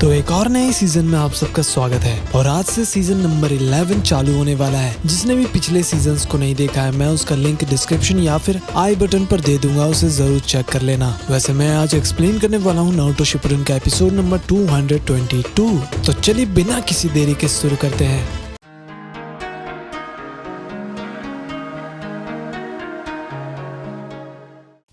तो एक और नए सीजन में आप सबका स्वागत है और आज से सीजन नंबर 11 चालू होने वाला है। जिसने भी पिछले सीजन्स को नहीं देखा है, मैं उसका लिंक डिस्क्रिप्शन या फिर आई बटन पर दे दूंगा, उसे जरूर चेक कर लेना। वैसे मैं आज एक्सप्लेन करने वाला हूँ नारुतो शिपुडेन का एपिसोड नंबर 222। तो चलिए बिना किसी देरी के शुरू करते हैं।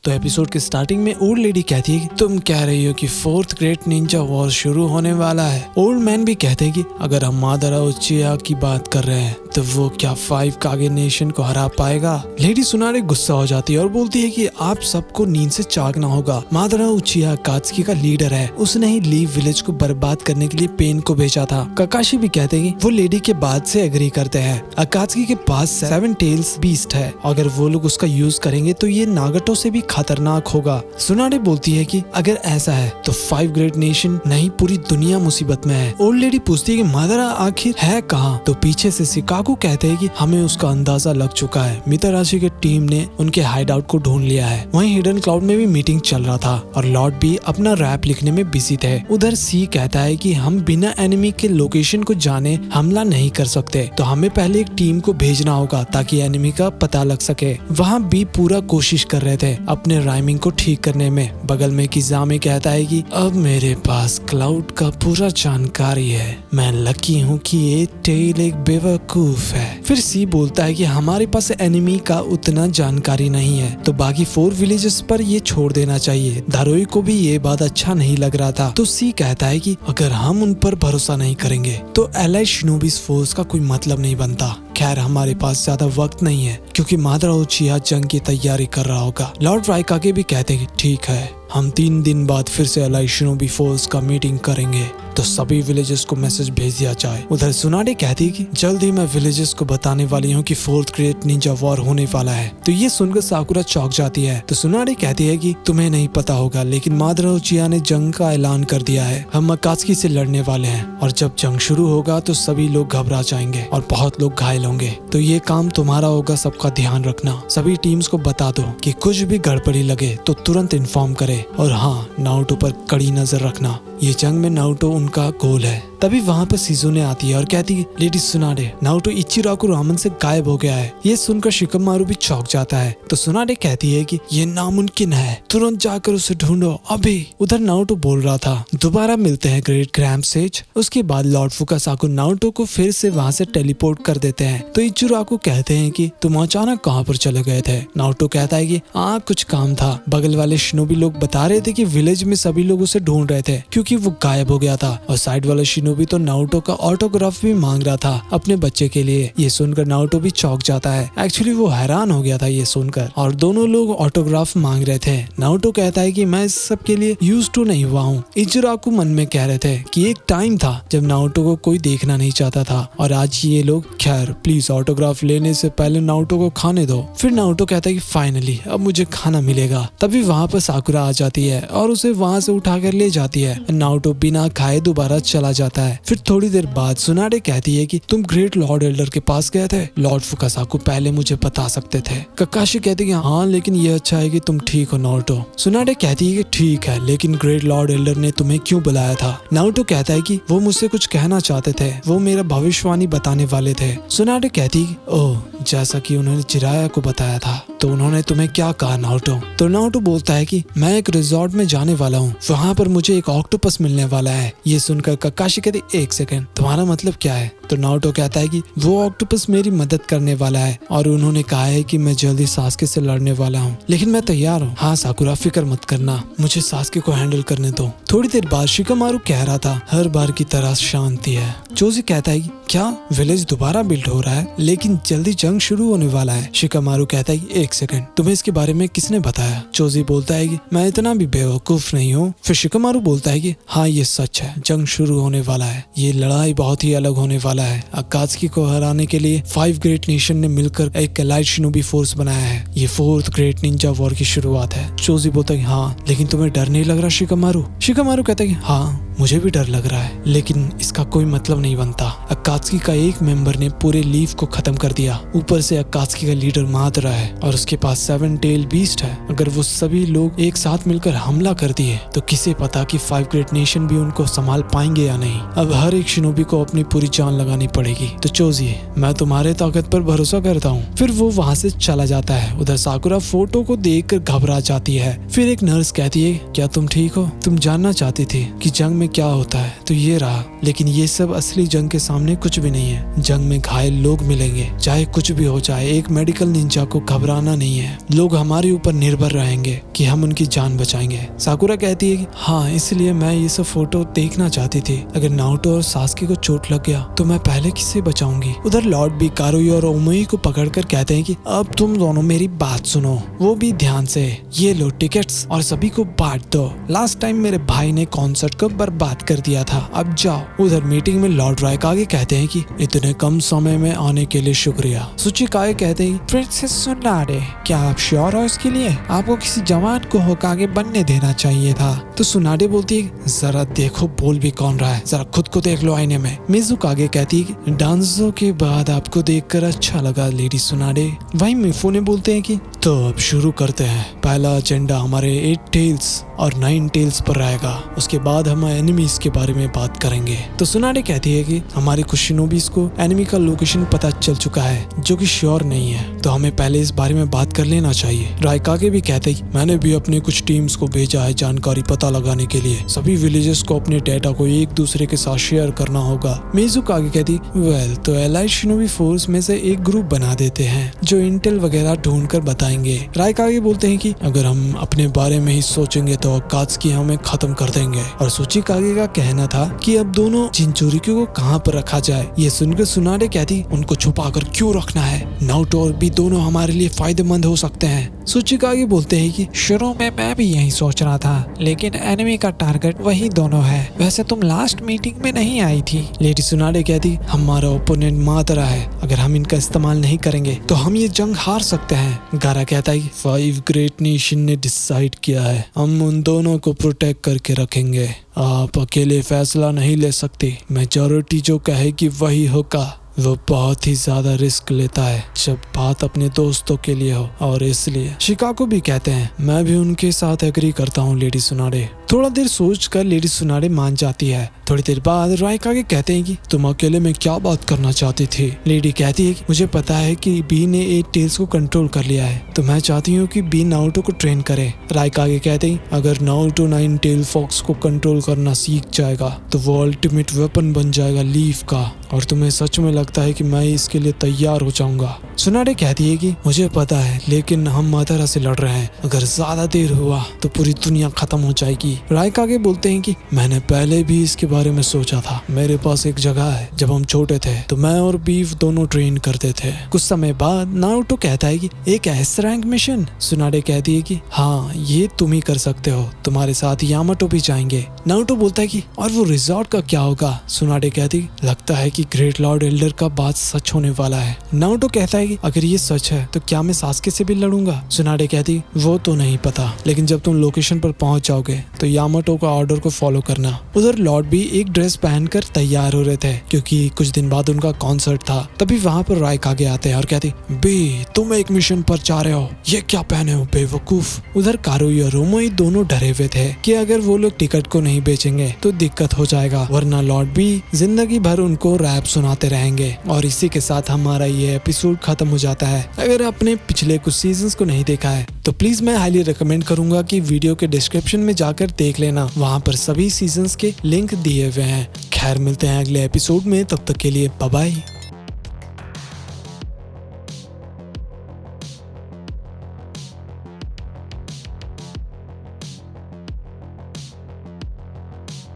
तो एपिसोड के स्टार्टिंग में ओल्ड लेडी कहती है कि तुम कह रही हो कि 4th ग्रेट निंजा वॉर शुरू होने वाला है। ओल्ड मैन भी कहते हैं कि अगर हम मादारा उचिया की बात कर रहे हैं तो वो क्या 5 कागे नेशन को हरा पाएगा। लेडी सुनारे गुस्सा हो जाती है और बोलती है कि आप सबको नींद से जागना होगा। मादारा उचिया अकात्सुकी का लीडर है, उसने ही लीव विलेज को बर्बाद करने के लिए पेन को भेजा था। काकाशी भी कहते हैं कि वो लेडी के बात से एग्री करते हैं। अकात्सुकी के पास 7 टेल्स बीस्ट है, अगर वो लोग उसका यूज करेंगे तो ये नागाटो से भी खतरनाक होगा। सुनारे बोलती है कि अगर ऐसा है तो 5 ग्रेट नेशन नहीं पूरी दुनिया मुसीबत में है। ओल्ड लेडी पूछती है कि मादारा आखिर है कहाँ। तो पीछे से शिकागो कहते हैं कि हमें उसका अंदाजा लग चुका है, मिताराशी के टीम ने उनके हाइड आउट को ढूंढ लिया है। वहीं हिडन क्लाउड में भी मीटिंग चल रहा था और लॉर्ड भी अपना रैप लिखने में बिजी थे। उधर सी कहता है कि हम बिना एनिमी के लोकेशन को जाने हमला नहीं कर सकते, तो हमें पहले एक टीम को भेजना होगा ताकि एनिमी का पता लग सके। वहाँ बी पूरा कोशिश कर रहे थे अपने राइमिंग को ठीक करने में। बगल में किजामे कहता है कि अब मेरे पास क्लाउड का पूरा जानकारी है, मैं लकी हूँ कि ये टेल एक बेवकूफ है। फिर सी बोलता है कि हमारे पास एनिमी का उतना जानकारी नहीं है, तो बाकी 4 विलेजेस पर ये छोड़ देना चाहिए। दारोई को भी ये बात अच्छा नहीं लग रहा था, तो सी कहता है कि अगर हम उन पर भरोसा नहीं करेंगे तो एलाइड शिनोबिस फोर्स का कोई मतलब नहीं बनता। खैर हमारे पास ज्यादा वक्त नहीं है क्योंकि मादारा उचिया जंग की तैयारी कर रहा होगा। लॉर्ड राइकागे भी कहते हैं कि ठीक है, हम 3 दिन बाद फिर से एलाइड शिनोबी फोर्स का मीटिंग करेंगे, तो सभी विलेजेस को मैसेज भेज दिया जाए। उधर सुनाडे कहती है कि जल्द ही मैं विलेजेस को बताने वाली हूँ कि 4th ग्रेट निंजा वॉर होने वाला है। तो ये सुनकर साकुरा चौंक जाती है। तो सुनाडे कहती है कि तुम्हें नहीं पता होगा, लेकिन मादारा उचिया ने जंग का ऐलान कर दिया है। हम अकात्सुकी से लड़ने वाले हैं और जब जंग शुरू होगा तो सभी लोग घबरा जाएंगे और बहुत लोग घायल होंगे। तो ये काम तुम्हारा होगा, सबका ध्यान रखना। सभी टीम्स को बता दो कि कुछ भी गड़बड़ी लगे तो तुरंत इन्फॉर्म करे, और हाँ, नारुतो पर कड़ी नजर रखना। ये जंग में नारुतो उनका गोल है। तभी वहाँ पर सिजुने आती है और कहती है लेडी सुनाडे, नारुतो इचिराकु रामन से गायब हो गया है। ये सुनकर शिकमारू भी चौंक जाता है। तो सुनाडे कहती है कि ये नामुमकिन है, तुरंत जाकर उसे ढूंढो अभी। उधर नारुतो बोल रहा था दोबारा मिलते हैं ग्रेट ग्रैंड सेज। उसके बाद लॉर्ड फुकासाकु नारुतो को फिर से वहाँ से टेलीपोर्ट कर देते हैं। तो इचिराकु कहते हैं कि तुम अचानक कहाँ पर चले गए थे। नारुतो कहता है कि कुछ काम था। बगल वाले शिनोबी लोग बता रहे थे कि विलेज में सभी लोग उसे ढूंढ रहे थे क्योंकि वो गायब हो गया था, और साइड वाला शिनोबी तो नारुतो का ऑटोग्राफ भी मांग रहा था अपने बच्चे के लिए। ये सुनकर नारुतो भी चौंक जाता है। एक्चुअली वो हैरान हो गया था ये सुनकर, और दोनों लोग ऑटोग्राफ मांग रहे थे। नारुतो कहता है कि मैं इस सब के लिए यूज्ड टू नहीं हुआ हूँ। इचिराकु मन में कह रहे थे कि एक टाइम था जब नारुतो को कोई देखना नहीं चाहता था, और आज ये लोग। खैर प्लीज ऑटोग्राफ लेने से पहले नारुतो को खाने दो। फिर नारुतो कहता है कि फाइनली अब मुझे खाना मिलेगा। तभी वहाँ पर साकुरा आ जाती है और उसे वहाँ से उठाकर ले जाती है। नारुतो बिना खाए दोबारा चला जाता है। फिर थोड़ी देर बाद सुनाडे कहती है कि तुम ग्रेट लॉर्ड एल्डर के पास गए थे। लॉर्ड फुकासाकु पहले मुझे बता सकते थे। काकाशी कहती है हाँ, लेकिन ये अच्छा है कि तुम ठीक हो नारुतो। सुनाडे कहती है कि ठीक है, लेकिन ग्रेट लॉर्ड एल्डर ने तुम्हें क्यों बुलाया था। नारुतो कहता है कि वो मुझसे कुछ कहना चाहते थे, वो मेरा भविष्यवाणी बताने वाले थे। सुनाडे कहती है ओह, जैसा कि उन्होंने जिराया को बताया था। तो उन्होंने तुम्हें क्या कहा नारुतो। तो नारुतो बोलता है कि मैं एक रिजॉर्ट में जाने वाला हूँ, वहाँ पर मुझे एक ऑक्टोपस मिलने वाला है। ये सुनकर काकाशी कहती एक सेकंड, तुम्हारा मतलब क्या है। तो नारुतो कहता है कि वो ऑक्टोपस मेरी मदद करने वाला है और उन्होंने कहा है कि मैं जल्दी सास्के से लड़ने वाला हूँ, लेकिन मैं तैयार हूँ। हाँ साकुरा, फिक्र मत करना, मुझे सास्के को हैंडल करने दो। थोड़ी देर बाद शिकमारू कह रहा था हर बार की तरह शांति है। जोजी कहता है कि क्या विलेज दोबारा बिल्ड हो रहा है, लेकिन जल्दी जंग शुरू होने वाला है। शिकमारू कहता है कि एक सेकंड, तुम्हें इसके बारे में किसने बताया। जोजी बोलता है कि मैं इतना भी बेवकूफ नहीं हूँ। फिर शिकमारू बोलता है कि हाँ ये सच है, जंग शुरू होने वाला है। ये लड़ाई बहुत ही अलग होने वाला है। अकात्सुकी को हराने के लिए 5 ग्रेट नेशन ने मिलकर एक एलाइड शिनोबी फोर्स बनाया है। ये 4th ग्रेट निंजा वॉर की शुरुआत है। जोजी बोलता है हाँ, लेकिन तुम्हें डर नहीं लग रहा शिकमारू। शिकमारू कहता है कि हाँ मुझे भी डर लग रहा है, लेकिन इसका कोई मतलब नहीं बनता। अकात्सुकी का एक मेंबर ने पूरे लीफ को खत्म कर दिया, ऊपर से अकात्सुकी का लीडर मादारा है और उसके पास 7 टेल बीस्ट है। अगर वो सभी लोग एक साथ मिलकर हमला कर दिए तो किसे पता कि 5 ग्रेट नेशन भी उनको संभाल पाएंगे या नहीं। अब हर एक शिनोबी को अपनी पूरी जान लगानी पड़ेगी। तो चोजिए, मैं तुम्हारे ताकत पर भरोसा करता हूँ। फिर वो वहाँ से चला जाता है। उधर साकुरा फोटो को देखकर घबरा जाती है। फिर एक नर्स कहती है, क्या तुम ठीक हो? तुम जानना चाहती थी कि जंग में क्या होता है, तो ये रहा। लेकिन ये सब असली जंग के सामने कुछ भी नहीं है। जंग में घायल लोग मिलेंगे, चाहे कुछ भी हो जाए। एक मेडिकल निंजा को घबराना नहीं है। लोग हमारे ऊपर निर्भर रहेंगे कि हम उनकी जान बचाएंगे। साकुरा कहती है कि हाँ, इसलिए मैं ये सब फोटो देखना चाहती थी। अगर नारुतो और सास्के को चोट लग गया तो मैं पहले किससे बचाऊंगी? उधर लॉर्ड भी कारुई और ओमोई को पकड़कर कहते हैं कि अब तुम दोनों मेरी बात सुनो, वो भी ध्यान से। ये लो टिकट्स और सभी को बांट दो। लास्ट टाइम मेरे भाई ने कॉन्सर्ट को बर्बाद कर दिया था, अब जाओ। उधर मीटिंग में लॉर्ड रायकागे कहते हैं कि इतने कम समय में आने के लिए शुक्रिया। सुचिकागे कहते हैं, प्रिंसेस सुनाडे, क्या आप श्योर हो इसके लिए? आपको किसी जवान को होकागे बनने देना चाहिए था। तो सुनाडे बोलती है, जरा देखो बोल भी कौन रहा है, जरा खुद को देख लो आईने में। मिजुकागे कहती है कि डांसो के बाद आपको देखकर अच्छा लगा लेडी सुनाडे। वहीं मिफुने बोलते हैं कि तो अब शुरू करते हैं। पहला एजेंडा हमारे 8 टेल्स और 9 टेल्स पर रहेगा। उसके बाद हम एनिमीज के बारे में बात करेंगे। तो सुनाडे कहती है कि हमारे कुछ शिनोबीज को एनिमी का लोकेशन पता चल चुका है, जो कि श्योर नहीं है, तो हमें पहले इस बारे में बात कर लेना चाहिए। रायकागे भी कहते हैं, मैंने भी अपने कुछ टीम्स को भेजा है जानकारी पता लगाने के लिए। सभी विलेजेस को अपने डेटा को एक दूसरे के साथ शेयर करना होगा। मिजुकागे कहती, वेल, तो एलाइड शिनोबी फोर्स में से एक ग्रुप बना देते हैं जो इंटेल वगैरह ढूंढ कर बताएंगे। रायकागे बोलते हैं कि अगर हम अपने बारे में ही सोचेंगे तो अकात्सुकी हमें खत्म कर देंगे। और सुचिकागे का कहना था कि अब दोनों जिनचुरिकी को कहाँ पर रखा जाए। ये सुनकर सुनाडे कहती, उनको छुपा कर क्यों रखना है? नारुतो और भी दोनों हमारे लिए फायदेमंद हो सकते हैं। सुचिकागे बोलते हैं कि शुरू में मैं भी यही सोच रहा था, लेकिन एनिमी का टारगेट वही दोनों है। वैसे तुम लास्ट मीटिंग में नहीं आई थी। लेडी सुनाडे कहती, हमारा ओपोनेंट मातरा है, अगर हम इनका इस्तेमाल नहीं करेंगे तो हम ये जंग हार सकते हैं। गारा कहता है, 5 ग्रेट नेशन ने डिसाइड किया है, हम उन दोनों को प्रोटेक्ट करके रखेंगे। आप अकेले फैसला नहीं ले सकते। मेजॉरिटी जो कहेगी वही होगा। वो बहुत ही ज्यादा रिस्क लेता है जब बात अपने दोस्तों के लिए हो, और इसलिए शिकागो भी कहते हैं, मैं भी उनके साथ एग्री करता हूँ लेडी सुनाडे। थोड़ा देर सोचकर लेडी सुनाडे मान जाती है। थोड़ी देर बाद रायकागे कहते हैं कि तुम अकेले में क्या बात करना चाहती थी? लेडी कहती है कि मुझे पता है कि बी ने 8 टेल्स को कंट्रोल कर लिया है, तो मैं चाहती हूँ कि बी नारुतो को ट्रेन करे। रायकागे कहते हैं, अगर नारुतो 9 टेल फॉक्स को कंट्रोल करना सीख जाएगा तो वो अल्टीमेट वेपन बन जाएगा लीफ का, और तुम्हें सच में लगता है कि मैं इसके लिए तैयार हो जाऊंगा? सुनाडे कहती है कि मुझे पता है, लेकिन हम मातारा से लड़ रहे हैं, अगर ज्यादा देर हुआ तो पूरी दुनिया खत्म हो जाएगी। रायकागे बोलते हैं कि मैंने पहले भी इसके बारे में सोचा था। मेरे पास एक जगह है, जब हम छोटे थे तो मैं और बीफ दोनों ट्रेन करते थे। कुछ समय बाद नारुतो कहता है कि एक एस रैंक मिशन। सुनाडे कहती है कि हाँ, ये तुम ही कर सकते हो, तुम्हारे साथ यामाटो भी जाएंगे। नारुतो बोलता है कि और वो रिजॉर्ट का क्या होगा? सुनाडे कहती, लगता है कि ग्रेट लॉर्ड एल्डर का बात सच होने वाला है। नारुतो कहता है कि अगर ये सच है तो क्या मैं सास्के से भी लड़ूंगा? सुनाडे कहती, वो तो नहीं पता, लेकिन जब तुम लोकेशन पर पहुंच जाओगे तो यामाटो का ऑर्डर को फॉलो करना। उधर लॉर्ड भी एक ड्रेस पहनकर तैयार हो रहे थे क्योंकि कुछ दिन बाद उनका कॉन्सर्ट था। तभी वहाँ पर रायकागे आते हैं और कहते, बी, तुम एक मिशन पर जा रहे हो, ये क्या पहने हो बेवकूफ? उधर कारुई और ओमोई दोनों डरे हुए थे कि अगर वो लोग टिकट को नहीं बेचेंगे तो दिक्कत हो जाएगा, वरना लॉर्ड भी जिंदगी भर उनको रैप सुनाते रहेंगे। और इसी के साथ हमारा ये एपिसोड खत्म हो जाता है। अगर आपने पिछले कुछ सीजन्स को नहीं देखा है तो प्लीज मैं हाईली रिकमेंड करूंगा कि वीडियो के डिस्क्रिप्शन में जाकर देख लेना, वहाँ पर सभी सीजन्स के लिंक दिए हुए हैं। खैर, मिलते हैं अगले एपिसोड में, तब तक के लिए बाय बाय।